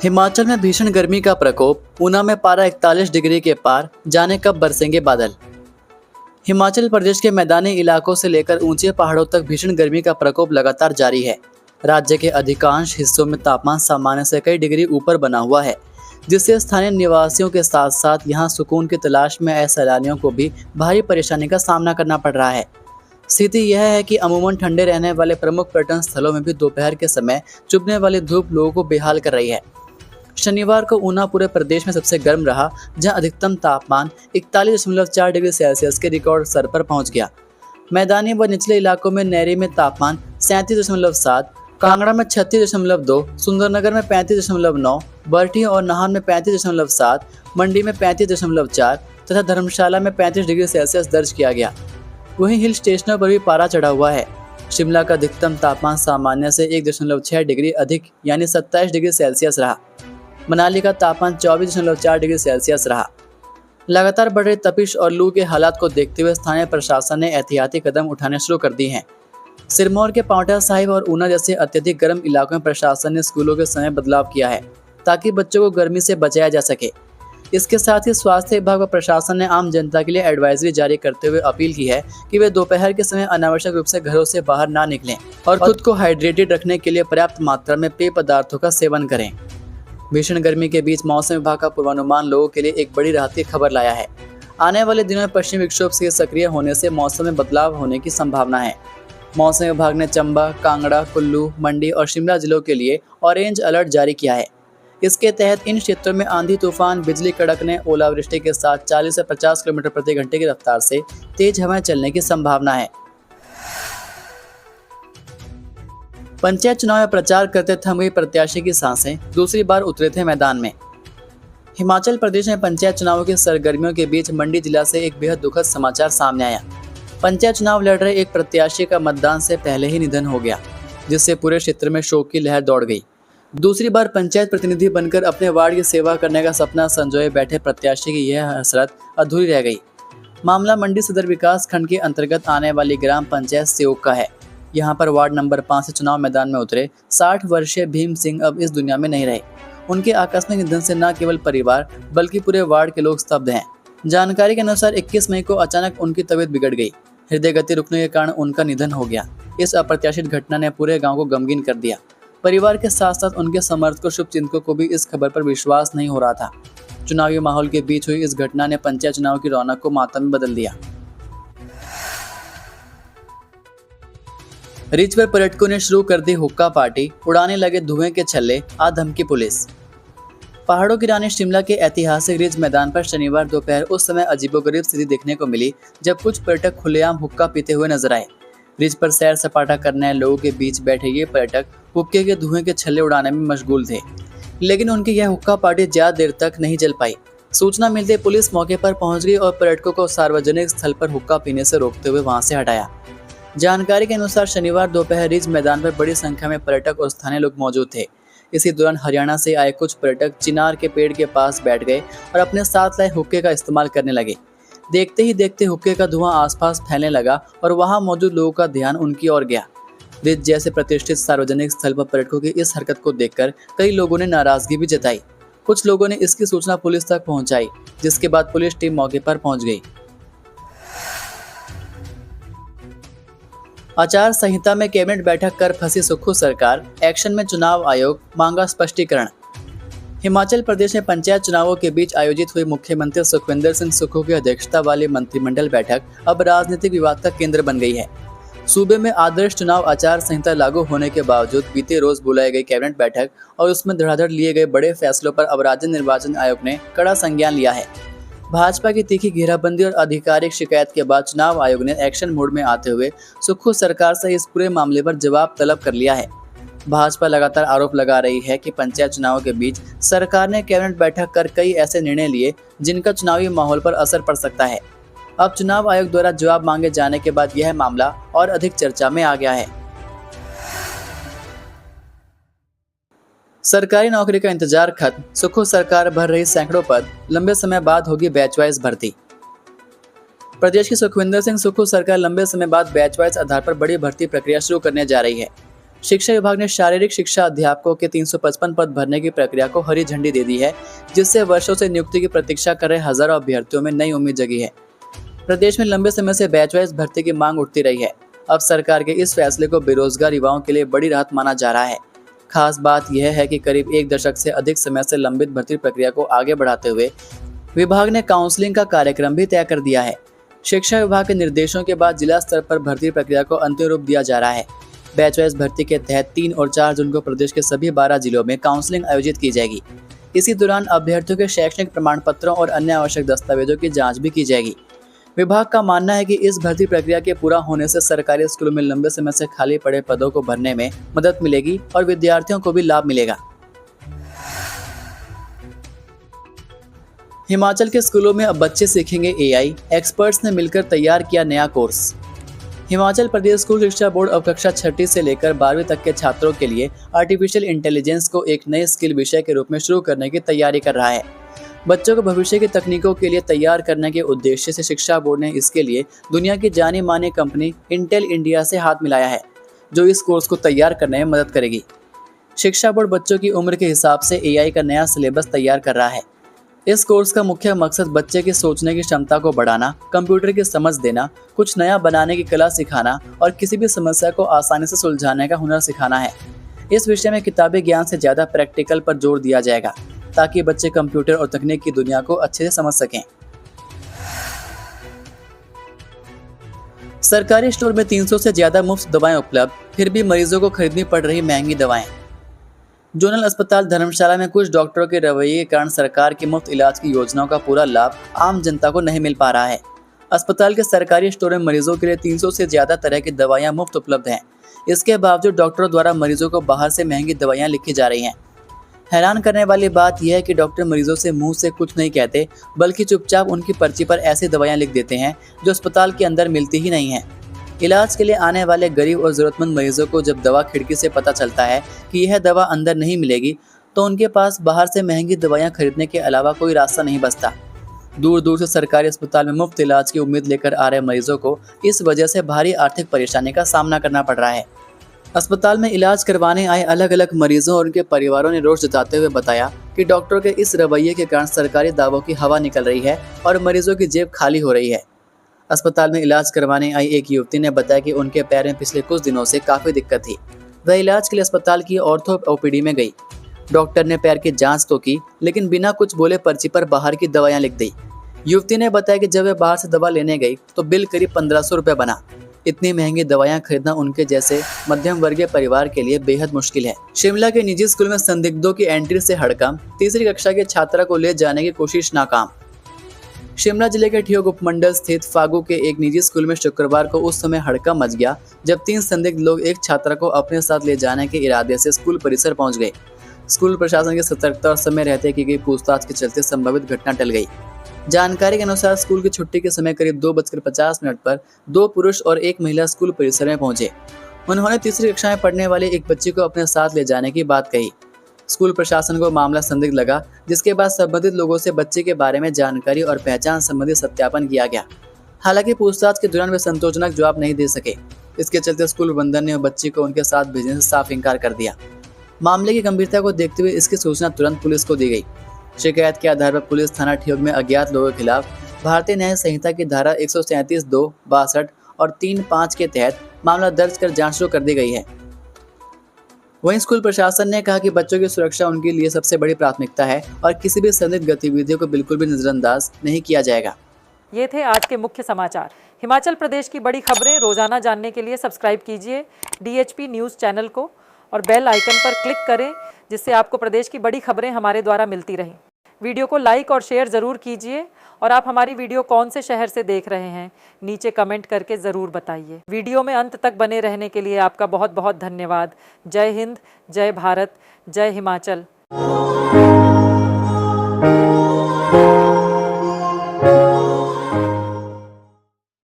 हिमाचल में भीषण गर्मी का प्रकोप, ऊना में पारा 41 डिग्री के पार, जाने कब बरसेंगे बादल। हिमाचल प्रदेश के मैदानी इलाकों से लेकर ऊंचे पहाड़ों तक भीषण गर्मी का प्रकोप लगातार जारी है। राज्य के अधिकांश हिस्सों में तापमान सामान्य से कई डिग्री ऊपर बना हुआ है, जिससे स्थानीय निवासियों के साथ साथ यहां सुकून की तलाश में आए सैलानियों को भी भारी परेशानी का सामना करना पड़ रहा है। स्थिति यह है कि अमूमन ठंडे रहने वाले प्रमुख पर्यटन स्थलों में भी दोपहर के समय चुभने वाली धूप लोगों को बेहाल कर रही है। शनिवार को ऊना पूरे प्रदेश में सबसे गर्म रहा, जहां अधिकतम तापमान 41.4 डिग्री सेल्सियस के रिकॉर्ड स्तर पर पहुंच गया। मैदानी व निचले इलाकों में नैरी में तापमान 37.7, कांगड़ा में 36.2, सुंदरनगर में 35.9, बरठी और नाहन में 35.7, मंडी में 35.4 तथा धर्मशाला में 35 डिग्री सेल्सियस दर्ज किया गया। वहीं हिल स्टेशनों पर भी पारा चढ़ा हुआ है। शिमला का अधिकतम तापमान सामान्य से 1.6 डिग्री अधिक यानी 27 डिग्री सेल्सियस रहा। मनाली का तापमान 24.4 डिग्री सेल्सियस रहा। लगातार बढ़ रही तपिश और लू के हालात को देखते हुए स्थानीय प्रशासन ने एहतियाती कदम उठाने शुरू कर दिए हैं। सिरमौर के पांवटा साहिब और ऊना जैसे अत्यधिक गर्म इलाकों में प्रशासन ने स्कूलों के समय बदलाव किया है, ताकि बच्चों को गर्मी से बचाया जा सके। इसके साथ ही स्वास्थ्य विभाग व प्रशासन ने आम जनता के लिए एडवाइजरी जारी करते हुए अपील की है कि वे दोपहर के समय अनावश्यक रूप से घरों से बाहर ना निकलें और खुद को हाइड्रेटेड रखने के लिए पर्याप्त मात्रा में पेय पदार्थों का सेवन करें। भीषण गर्मी के बीच मौसम विभाग का पूर्वानुमान लोगों के लिए एक बड़ी राहत की खबर लाया है। आने वाले दिनों में पश्चिमी विक्षोभ के सक्रिय होने से मौसम में बदलाव होने की संभावना है। मौसम विभाग ने चंबा, कांगड़ा, कुल्लू, मंडी और शिमला जिलों के लिए ऑरेंज अलर्ट जारी किया है। इसके तहत इन क्षेत्रों में आंधी तूफान, बिजली कड़कने, ओलावृष्टि के साथ 40 से 50 किलोमीटर प्रति घंटे की रफ्तार से तेज हवाएं चलने की संभावना है। पंचायत चुनाव में प्रचार करते थम गई प्रत्याशी की सांसें, दूसरी बार उतरे थे मैदान में। हिमाचल प्रदेश में पंचायत चुनावों की सरगर्मियों के बीच मंडी जिला से एक बेहद दुखद समाचार सामने आया। पंचायत चुनाव लड़ रहे एक प्रत्याशी का मतदान से पहले ही निधन हो गया, जिससे पूरे क्षेत्र में शोक की लहर दौड़ गई। दूसरी बार पंचायत प्रतिनिधि बनकर अपने वार्ड की सेवा करने का सपना संजोए बैठे प्रत्याशी की यह हसरत अधूरी रह गई। मामला मंडी सदर विकास खंड के अंतर्गत आने वाली ग्राम पंचायत सेवक का है। यहाँ पर वार्ड नंबर 5 से चुनाव मैदान में उतरे 60 वर्षीय भीम सिंह अब इस दुनिया में नहीं रहे। उनके आकस्मिक निधन से न केवल परिवार बल्कि पूरे वार्ड के लोग स्तब्ध हैं। जानकारी के अनुसार 21 मई को अचानक उनकी तबीयत बिगड़ गई। हृदय गति रुकने के कारण उनका निधन हो गया। इस अप्रत्याशित घटना ने पूरे गाँव को गमगीन कर दिया। परिवार के साथ साथ उनके समर्थकों, शुभचिंतकों को भी इस खबर पर विश्वास नहीं हो रहा था। चुनावी माहौल के बीच हुई इस घटना ने पंचायत चुनाव की रौनक को मातम में बदल दिया। रिज पर पर्यटकों ने शुरू कर दी हुक्का पार्टी, उड़ाने लगे धुएं के छल्ले, आ धमकी पुलिस। पहाड़ों की रानी शिमला के ऐतिहासिक रिज मैदान पर शनिवार दोपहर उस समय अजीबोगरीब स्थिति देखने को मिली जब कुछ पर्यटक खुलेआम हुक्का पीते हुए नजर आए। रिज पर सैर सपाटा करने लोगों के बीच बैठे ये पर्यटक हुक्के के धुएं के छल्ले उड़ाने में मशगूल थे, लेकिन उनकी यह हुक्का पार्टी ज्यादा देर तक नहीं चल पाई। सूचना मिलते पुलिस मौके पर पहुंच गई और पर्यटकों को सार्वजनिक स्थल पर हुक्का पीने से रोकते हुए वहां से हटाया। जानकारी के अनुसार शनिवार दोपहर रिज मैदान पर बड़ी संख्या में पर्यटक और स्थानीय लोग मौजूद थे। इसी दौरान हरियाणा से आए कुछ पर्यटक चिनार के पेड़ के पास बैठ गए और अपने साथ लाए हुक्के का इस्तेमाल करने लगे। देखते ही देखते हुक्के का धुआं आसपास फैलने लगा और वहां मौजूद लोगों का ध्यान उनकी ओर गया। रिज जैसे प्रतिष्ठित सार्वजनिक स्थल पर पर्यटकों की इस हरकत को देखकर कई लोगों ने नाराजगी भी जताई। कुछ लोगों ने इसकी सूचना पुलिस तक पहुंचाई, जिसके बाद पुलिस टीम मौके पर पहुंच गई। आचार संहिता में कैबिनेट बैठक कर फंसी सुक्खू सरकार, एक्शन में चुनाव आयोग, मांगा स्पष्टीकरण। हिमाचल प्रदेश में पंचायत चुनावों के बीच आयोजित हुई मुख्यमंत्री सुखविंदर सिंह सुक्खू की अध्यक्षता वाली मंत्रिमंडल बैठक अब राजनीतिक विवाद का केंद्र बन गई है। सूबे में आदर्श चुनाव आचार संहिता लागू होने के बावजूद बीते रोज बुलाई गई कैबिनेट बैठक और उसमें धड़ाधड़ लिए गए बड़े फैसलों पर अब राज्य निर्वाचन आयोग ने कड़ा संज्ञान लिया है। भाजपा की तीखी घेराबंदी और आधिकारिक शिकायत के बाद चुनाव आयोग ने एक्शन मोड में आते हुए सुक्खू सरकार से इस पूरे मामले पर जवाब तलब कर लिया है। भाजपा लगातार आरोप लगा रही है कि पंचायत चुनावों के बीच सरकार ने कैबिनेट बैठक कर कई ऐसे निर्णय लिए जिनका चुनावी माहौल पर असर पड़ सकता है। अब चुनाव आयोग द्वारा जवाब मांगे जाने के बाद यह मामला और अधिक चर्चा में आ गया है। सरकारी नौकरी का इंतजार खत्म, सुक्खू सरकार भर रही सैकड़ों पद, लंबे समय बाद होगी बैच वाइज भर्ती। प्रदेश की सुखविंदर सिंह सुक्खू सरकार लंबे समय बाद बैच वाइज आधार पर बड़ी भर्ती प्रक्रिया शुरू करने जा रही है। शिक्षा विभाग ने शारीरिक शिक्षा अध्यापकों के 355 पद भरने की प्रक्रिया को हरी झंडी दे दी है, जिससे वर्षों से नियुक्ति की प्रतीक्षा कर रहे हजारों अभ्यर्थियों में नई उम्मीद जगी है। प्रदेश में लंबे समय से बैच वाइज भर्ती की मांग उठती रही है। अब सरकार के इस फैसले को बेरोजगार युवाओं के लिए बड़ी राहत माना जा रहा है। खास बात यह है कि करीब एक दशक से अधिक समय से लंबित भर्ती प्रक्रिया को आगे बढ़ाते हुए विभाग ने काउंसलिंग का कार्यक्रम भी तय कर दिया है। शिक्षा विभाग के निर्देशों के बाद जिला स्तर पर भर्ती प्रक्रिया को अंतिम रूप दिया जा रहा है। बैच वाइज भर्ती के तहत 3 और 4 जून को प्रदेश के सभी 12 जिलों में काउंसलिंग आयोजित की जाएगी। इसी दौरान अभ्यर्थियों के शैक्षणिक प्रमाण पत्रों और अन्य आवश्यक दस्तावेजों की जांच भी की जाएगी। विभाग का मानना है कि इस भर्ती प्रक्रिया के पूरा होने से सरकारी स्कूलों में लंबे समय से खाली पड़े पदों को भरने में मदद मिलेगी और विद्यार्थियों को भी लाभ मिलेगा। हिमाचल के स्कूलों में अब बच्चे सीखेंगे एआई, एक्सपर्ट्स ने मिलकर तैयार किया नया कोर्स। हिमाचल प्रदेश स्कूल शिक्षा बोर्ड अब कक्षा 6वीं से लेकर 12वीं तक के छात्रों के लिए आर्टिफिशियल इंटेलिजेंस को एक नए स्किल विषय के रूप में शुरू करने की तैयारी कर रहा है। बच्चों को भविष्य की तकनीकों के लिए तैयार करने के उद्देश्य से शिक्षा बोर्ड ने इसके लिए दुनिया की जानी मानी कंपनी इंटेल इंडिया से हाथ मिलाया है, जो इस कोर्स को तैयार करने में मदद करेगी। शिक्षा बोर्ड बच्चों की उम्र के हिसाब से एआई का नया सिलेबस तैयार कर रहा है। इस कोर्स का मुख्य मकसद बच्चे की सोचने की क्षमता को बढ़ाना, कंप्यूटर की समझ देना, कुछ नया बनाने की कला सिखाना और किसी भी समस्या को आसानी से सुलझाने का हुनर सिखाना है। इस विषय में किताबी ज्ञान से ज़्यादा प्रैक्टिकल पर जोर दिया जाएगा, ताकि बच्चे कंप्यूटर और तकनीक की दुनिया को अच्छे से समझ सकें। सरकारी स्टोर में 300 से ज्यादा मुफ्त दवाएं उपलब्ध, फिर भी मरीजों को खरीदनी पड़ रही महंगी दवाएं। जोनल अस्पताल धर्मशाला में कुछ डॉक्टरों के रवैये के कारण सरकार की मुफ्त इलाज की योजनाओं का पूरा लाभ आम जनता को नहीं मिल पा रहा है। अस्पताल के सरकारी स्टोर में मरीजों के लिए 300 से ज्यादा तरह की दवाइयां मुफ्त उपलब्ध हैं। इसके बावजूद डॉक्टरों द्वारा मरीजों को बाहर से महंगी दवाइयां लिखी जा रही हैं। हैरान करने वाली बात यह है कि डॉक्टर मरीजों से मुंह से कुछ नहीं कहते, बल्कि चुपचाप उनकी पर्ची पर ऐसी दवाइयां लिख देते हैं जो अस्पताल के अंदर मिलती ही नहीं हैं। इलाज के लिए आने वाले गरीब और ज़रूरतमंद मरीजों को जब दवा खिड़की से पता चलता है कि यह दवा अंदर नहीं मिलेगी, तो उनके पास बाहर से महंगी दवाइयां खरीदने के अलावा कोई रास्ता नहीं बचता। दूर दूर से सरकारी अस्पताल में मुफ्त इलाज की उम्मीद लेकर आ रहे मरीजों को इस वजह से भारी आर्थिक परेशानी का सामना करना पड़ रहा है। अस्पताल में इलाज करवाने आए अलग अलग मरीजों और उनके परिवारों ने रोष जताते हुए बताया कि डॉक्टरों के इस रवैये के कारण सरकारी दावों की हवा निकल रही है और मरीजों की जेब खाली हो रही है। अस्पताल में इलाज करवाने आई एक युवती ने बताया कि उनके पैर में पिछले कुछ दिनों से काफ़ी दिक्कत थी। वह इलाज के लिए अस्पताल की ऑर्थो ओपीडी में गई। डॉक्टर ने पैर की जांच तो की, लेकिन बिना कुछ बोले पर्ची पर बाहर की दवाइयाँ लिख दी। युवती ने बताया कि जब वह बाहर से दवा लेने गई तो बिल करीब 1500 रुपये बना। इतनी महंगी दवाइयाँ खरीदना उनके जैसे मध्यम वर्गीय परिवार के लिए बेहद मुश्किल है। शिमला के निजी स्कूल में संदिग्धों की एंट्री से हड़कंप, तीसरी कक्षा के छात्रा को ले जाने की कोशिश नाकाम। शिमला जिले के ठियोग उपमंडल स्थित फागू के एक निजी स्कूल में शुक्रवार को उस समय हड़कंप मच गया जब 3 संदिग्ध लोग एक छात्रा को अपने साथ ले जाने के इरादे से स्कूल परिसर पहुंच गए। स्कूल प्रशासन की सतर्कता और समय रहते की गई पूछताछ के चलते संभावित घटना टल गई। जानकारी के अनुसार स्कूल की छुट्टी के समय करीब 2:50 पर 2 पुरुष और 1 महिला स्कूल परिसर में पहुंचे। उन्होंने तीसरी कक्षा में पढ़ने वाले एक बच्ची को अपने साथ ले जाने की बात कही। स्कूल प्रशासन को मामला संदिग्ध लगा, जिसके बाद संबंधित लोगों से बच्चे के बारे में जानकारी और पहचान संबंधी सत्यापन किया गया। हालांकि पूछताछ के दौरान वे संतोषजनक जवाब नहीं दे सके। इसके चलते स्कूल प्रबंधन ने बच्ची को उनके साथ भेजने से साफ इनकार कर दिया। मामले की गंभीरता को देखते हुए इसकी सूचना तुरंत पुलिस को दी गई। शिकायत के आधार पर पुलिस थाना ठियोग में अज्ञात लोगों के खिलाफ भारतीय न्याय संहिता की धारा 137(2), 62 और 3(5) के तहत मामला दर्ज कर जांच शुरू कर दी गई है। वहीं स्कूल प्रशासन ने कहा कि बच्चों की सुरक्षा उनके लिए सबसे बड़ी प्राथमिकता है और किसी भी संदिग्ध गतिविधियों को बिल्कुल भी नजरअंदाज नहीं किया जाएगा। ये थे आज के मुख्य समाचार। हिमाचल प्रदेश की बड़ी खबरें रोजाना जानने के लिए सब्सक्राइब कीजिए DHP न्यूज़ चैनल को और बेल आइकन पर क्लिक करें, जिससे आपको प्रदेश की बड़ी खबरें हमारे द्वारा मिलती रहें। वीडियो को लाइक और शेयर ज़रूर कीजिए और आप हमारी वीडियो कौन से शहर से देख रहे हैं नीचे कमेंट करके ज़रूर बताइए। वीडियो में अंत तक बने रहने के लिए आपका बहुत बहुत धन्यवाद। जय हिंद, जय भारत, जय हिमाचल।